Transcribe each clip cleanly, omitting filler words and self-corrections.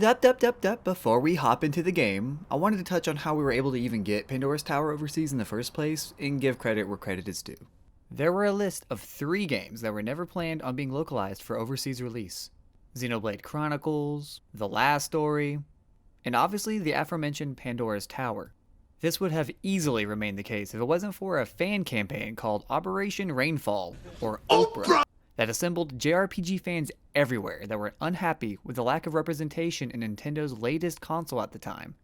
Before we hop into the game, I wanted to touch on how we were able to even get Pandora's Tower overseas in the first place, and give credit where credit is due. There were a list of 3 games that were never planned on being localized for overseas release. Xenoblade Chronicles, The Last Story, and obviously the aforementioned Pandora's Tower. This would have easily remained the case if it wasn't for a fan campaign called Operation Rainfall, or Oprah, that assembled JRPG fans everywhere that were unhappy with the lack of representation in Nintendo's latest console at the time,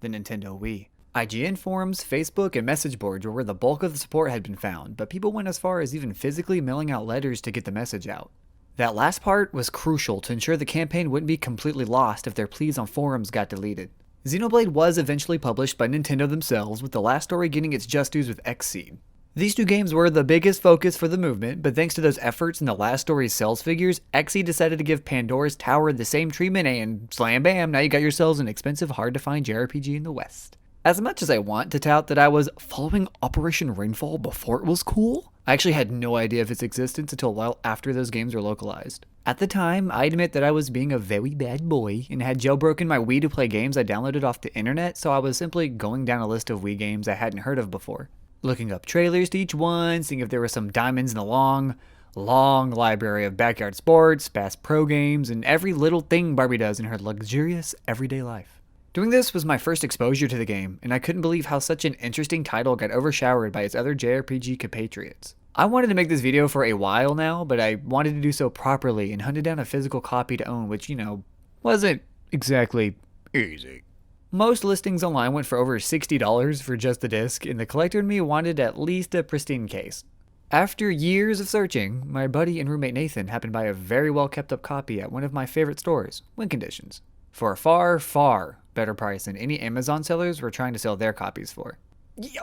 the Nintendo Wii. IGN forums, Facebook, and message boards were where the bulk of the support had been found, but people went as far as even physically mailing out letters to get the message out. That last part was crucial to ensure the campaign wouldn't be completely lost if their pleas on forums got deleted. Xenoblade was eventually published by Nintendo themselves, with The Last Story getting its just dues with Xseed. These 2 games were the biggest focus for the movement, but thanks to those efforts and The Last Story's sales figures, Xseed decided to give Pandora's Tower the same treatment, and slam bam, now you got yourselves an expensive, hard-to-find JRPG in the West. As much as I want to tout that I was following Operation Rainfall before it was cool, I actually had no idea of its existence until a while after those games were localized. At the time, I admit that I was being a very bad boy and had jailbroken my Wii to play games I downloaded off the internet, so I was simply going down a list of Wii games I hadn't heard of before, looking up trailers to each one, seeing if there were some diamonds in the long library of backyard sports, Bass Pro games, and every little thing Barbie does in her luxurious everyday life. Doing this was my first exposure to the game, and I couldn't believe how such an interesting title got overshadowed by its other JRPG compatriots. I wanted to make this video for a while now, but I wanted to do so properly and hunted down a physical copy to own, which, wasn't exactly easy. Most listings online went for over $60 for just the disc, and the collector in me wanted at least a pristine case. After years of searching, my buddy and roommate Nathan happened by a very well kept up copy at one of my favorite stores, Win Conditions, for a far, far better price than any Amazon sellers were trying to sell their copies for.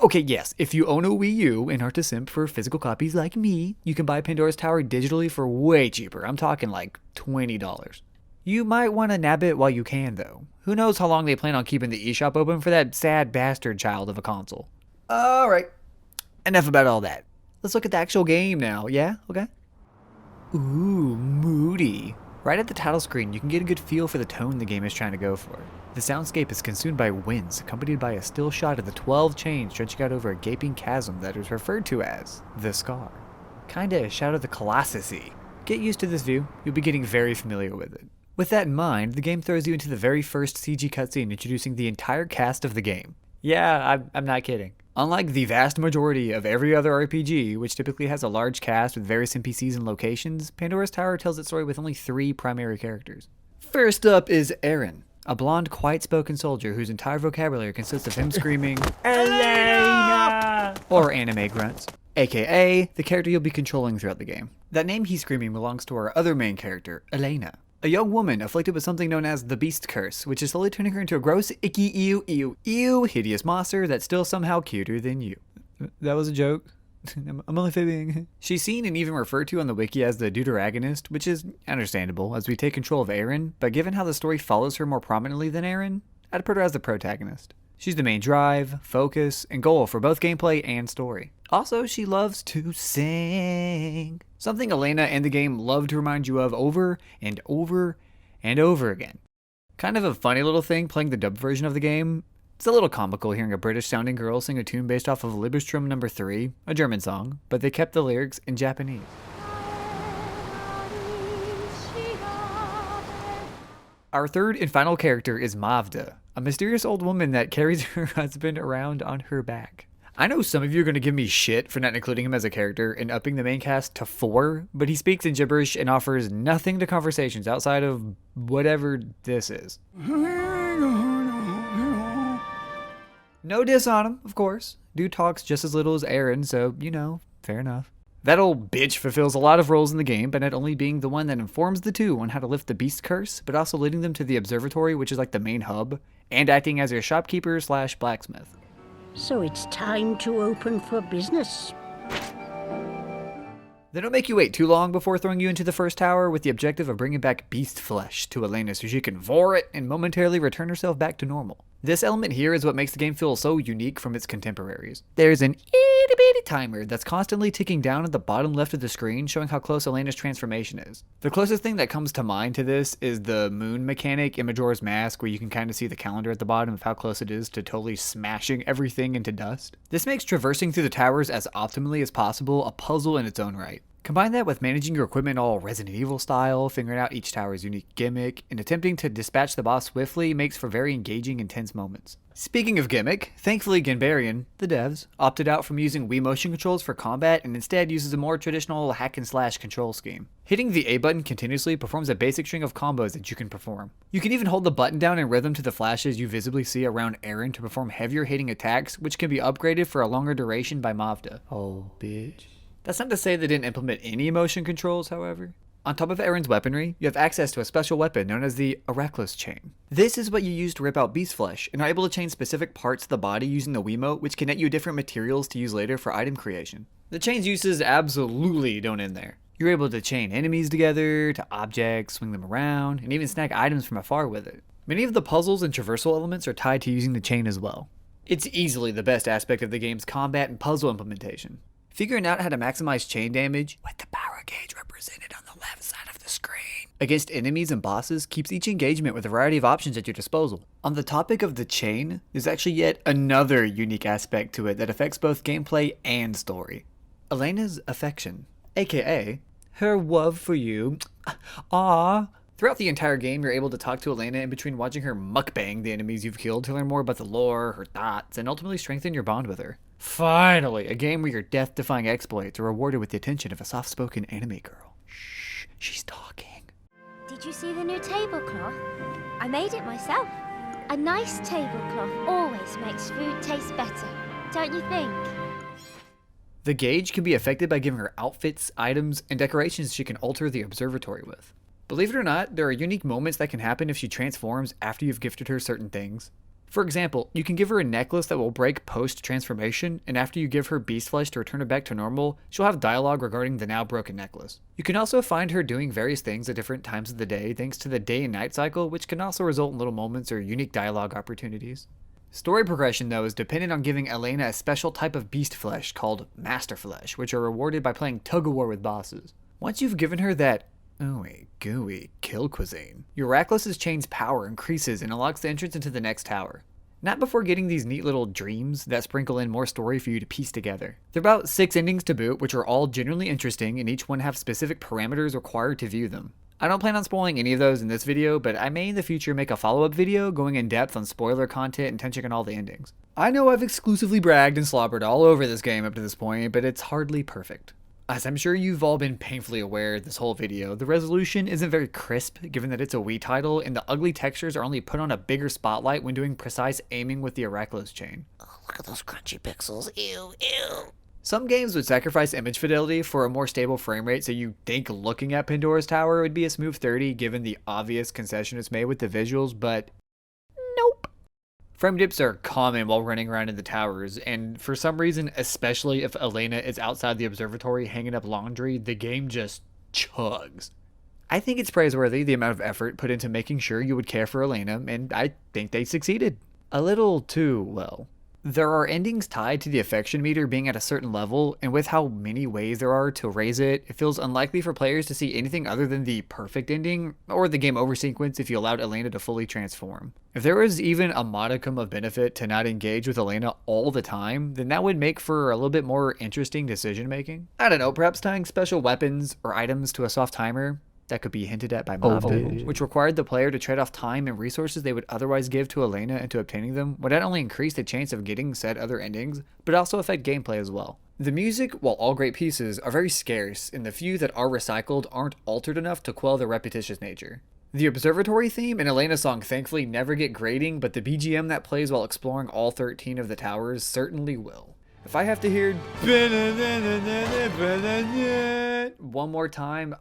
Okay, yes, if you own a Wii U and aren't a simp for physical copies like me, you can buy Pandora's Tower digitally for way cheaper. I'm talking like $20. You might want to nab it while you can, though. Who knows how long they plan on keeping the eShop open for that sad bastard child of a console. Alright, enough about all that. Let's look at the actual game now, yeah? Okay? Ooh, moody. Right at the title screen, you can get a good feel for the tone the game is trying to go for. The soundscape is consumed by winds, accompanied by a still shot of the 12 chains stretching out over a gaping chasm that is referred to as the Scar. Kinda a shout of the Colossus-y. Get used to this view, you'll be getting very familiar with it. With that in mind, the game throws you into the very first CG cutscene introducing the entire cast of the game. Yeah, I'm not kidding. Unlike the vast majority of every other RPG, which typically has a large cast with various NPCs and locations, Pandora's Tower tells its story with only 3 primary characters. First up is Aaron, a blonde, quiet-spoken soldier whose entire vocabulary consists of him screaming, Elena! Or anime grunts, aka the character you'll be controlling throughout the game. That name he's screaming belongs to our other main character, Elena, a young woman afflicted with something known as the Beast Curse, which is slowly turning her into a gross, icky, ew, hideous monster that's still somehow cuter than you. That was a joke. I'm only fibbing. She's seen and even referred to on the wiki as the deuteragonist, which is understandable as we take control of Aaron, but given how the story follows her more prominently than Aaron, I'd put her as the protagonist. She's the main drive, focus, and goal for both gameplay and story. Also, she loves to sing. Something Elena and the game love to remind you of over and over and over again. Kind of a funny little thing playing the dubbed version of the game. It's a little comical hearing a British-sounding girl sing a tune based off of Liebestraum No. 3, a German song, but they kept the lyrics in Japanese. Our third and final character is Mavda, a mysterious old woman that carries her husband around on her back. I know some of you are going to give me shit for not including him as a character and upping the main cast to 4, but he speaks in gibberish and offers nothing to conversations outside of whatever this is. No diss on him, of course. Dude talks just as little as Aaron, so, fair enough. That old bitch fulfills a lot of roles in the game, but not only being the one that informs the 2 on how to lift the beast curse, but also leading them to the observatory, which is like the main hub, and acting as their shopkeeper/blacksmith. So it's time to open for business. They don't make you wait too long before throwing you into the first tower with the objective of bringing back beast flesh to Elena so she can vor it and momentarily return herself back to normal. This element here is what makes the game feel so unique from its contemporaries. There's an itty bitty timer that's constantly ticking down at the bottom left of the screen, showing how close Elena's transformation is. The closest thing that comes to mind to this is the moon mechanic in Majora's Mask, where you can kind of see the calendar at the bottom of how close it is to totally smashing everything into dust. This makes traversing through the towers as optimally as possible a puzzle in its own right. Combine that with managing your equipment all Resident Evil style, figuring out each tower's unique gimmick, and attempting to dispatch the boss swiftly makes for very engaging and tense moments. Speaking of gimmick, thankfully Ganbarian, the devs, opted out from using Wii motion controls for combat and instead uses a more traditional hack and slash control scheme. Hitting the A button continuously performs a basic string of combos that you can perform. You can even hold the button down in rhythm to the flashes you visibly see around Aaron to perform heavier hitting attacks, which can be upgraded for a longer duration by Mavda. Oh, bitch. That's not to say they didn't implement any motion controls, however. On top of Aaron's weaponry, you have access to a special weapon known as the Reckless Chain. This is what you use to rip out beast flesh, and are able to chain specific parts of the body using the Wiimote, which can net you different materials to use later for item creation. The chain's uses absolutely don't end there. You're able to chain enemies together, to objects, swing them around, and even snag items from afar with it. Many of the puzzles and traversal elements are tied to using the chain as well. It's easily the best aspect of the game's combat and puzzle implementation. Figuring out how to maximize chain damage, with the power gauge represented on the left side of the screen, against enemies and bosses keeps each engagement with a variety of options at your disposal. On the topic of the chain, there's actually yet another unique aspect to it that affects both gameplay and story. Elena's affection, aka her love for you. Aww. Throughout the entire game, you're able to talk to Elena in between watching her mukbang the enemies you've killed to learn more about the lore, her thoughts, and ultimately strengthen your bond with her. Finally, a game where your death-defying exploits are rewarded with the attention of a soft-spoken anime girl. Shh, she's talking. Did you see the new tablecloth? I made it myself. A nice tablecloth always makes food taste better, don't you think? The gauge can be affected by giving her outfits, items, and decorations she can alter the observatory with. Believe it or not, there are unique moments that can happen if she transforms after you've gifted her certain things. For example, you can give her a necklace that will break post-transformation, and after you give her beast flesh to return her back to normal, she'll have dialogue regarding the now broken necklace. You can also find her doing various things at different times of the day thanks to the day and night cycle, which can also result in little moments or unique dialogue opportunities. Story progression, though, is dependent on giving Elena a special type of beast flesh called Master Flesh, which are rewarded by playing tug-of-war with bosses. Once you've given her that ooey gooey kill cuisine, your Reckless's chain's power increases and unlocks the entrance into the next tower. Not before getting these neat little dreams that sprinkle in more story for you to piece together. There are about 6 endings to boot, which are all genuinely interesting, and each one have specific parameters required to view them. I don't plan on spoiling any of those in this video, but I may in the future make a follow-up video going in depth on spoiler content and touching on all the endings. I know I've exclusively bragged and slobbered all over this game up to this point, but it's hardly perfect. As I'm sure you've all been painfully aware this whole video, the resolution isn't very crisp given that it's a Wii title, and the ugly textures are only put on a bigger spotlight when doing precise aiming with the Reckless chain. Oh, look at those crunchy pixels. Ew, ew. Some games would sacrifice image fidelity for a more stable frame rate, so you think looking at Pandora's Tower would be a smooth 30 given the obvious concession it's made with the visuals, but nope. Frame dips are common while running around in the towers, and for some reason, especially if Elena is outside the observatory hanging up laundry, the game just chugs. I think it's praiseworthy the amount of effort put into making sure you would care for Elena, and I think they succeeded. A little too well. There are endings tied to the affection meter being at a certain level, and with how many ways there are to raise it, it feels unlikely for players to see anything other than the perfect ending, or the game over sequence if you allowed Elena to fully transform. If there was even a modicum of benefit to not engage with Elena all the time, then that would make for a little bit more interesting decision making. I don't know, perhaps tying special weapons or items to a soft timer that could be hinted at by Mavda, which required the player to trade off time and resources they would otherwise give to Elena into obtaining them, would not only increase the chance of getting said other endings, but also affect gameplay as well. The music, while all great pieces, are very scarce, and the few that are recycled aren't altered enough to quell their repetitious nature. The observatory theme and Elena's song thankfully never get grading, but the BGM that plays while exploring all 13 of the towers certainly will. If I have to hear one more time,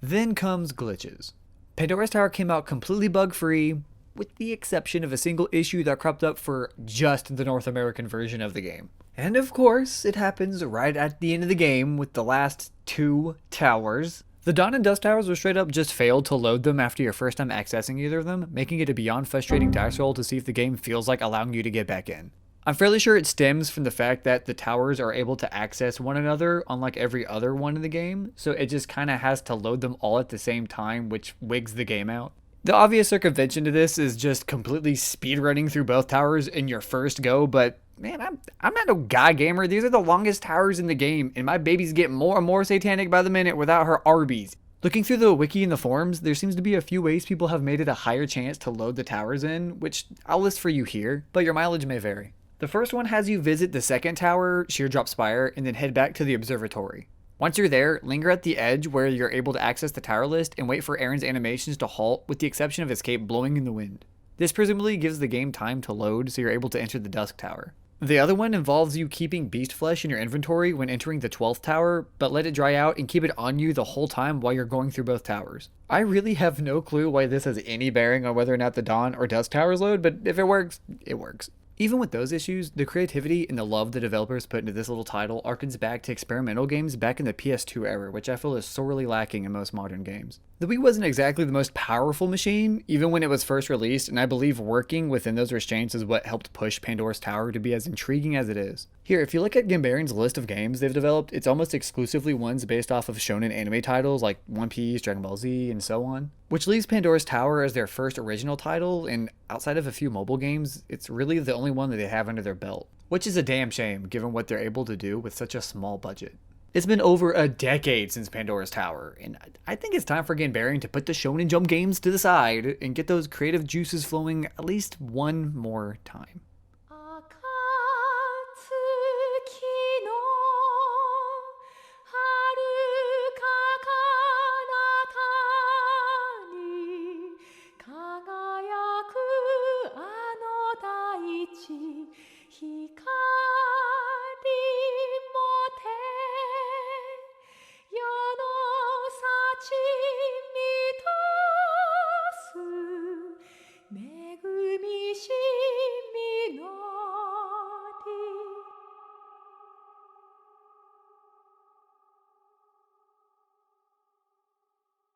then comes glitches. Pandora's Tower came out completely bug-free, with the exception of a single issue that cropped up for just the North American version of the game. And of course, it happens right at the end of the game with the last 2 towers. The Dawn and Dust Towers were straight up just failed to load them after your first time accessing either of them, making it a beyond frustrating dice roll to see if the game feels like allowing you to get back in. I'm fairly sure it stems from the fact that the towers are able to access one another unlike every other one in the game, so it just kind of has to load them all at the same time, which wigs the game out. The obvious circumvention to this is just completely speedrunning through both towers in your first go, but man, I'm not no guy gamer. These are the longest towers in the game, and my baby's getting more and more satanic by the minute without her Arby's. Looking through the wiki and the forums, there seems to be a few ways people have made it a higher chance to load the towers in, which I'll list for you here, but your mileage may vary. The first one has you visit the second tower, Sheardrop Spire, and then head back to the observatory. Once you're there, linger at the edge where you're able to access the tower list and wait for Aaron's animations to halt with the exception of his cape blowing in the wind. This presumably gives the game time to load so you're able to enter the Dusk Tower. The other one involves you keeping beast flesh in your inventory when entering the 12th tower, but let it dry out and keep it on you the whole time while you're going through both towers. I really have no clue why this has any bearing on whether or not the Dawn or Dusk Towers load, but if it works, it works. Even with those issues, the creativity and the love the developers put into this little title harkens back to experimental games back in the PS2 era, which I feel is sorely lacking in most modern games. The Wii wasn't exactly the most powerful machine, even when it was first released, and I believe working within those restraints is what helped push Pandora's Tower to be as intriguing as it is. Here, if you look at Gambarion's list of games they've developed, it's almost exclusively ones based off of shonen anime titles like One Piece, Dragon Ball Z, and so on. Which leaves Pandora's Tower as their first original title, and outside of a few mobile games, it's really the only one that they have under their belt. Which is a damn shame, given what they're able to do with such a small budget. It's been over a decade since Pandora's Tower, and I think it's time for Gambarion to put the Shonen Jump games to the side and get those creative juices flowing at least one more time.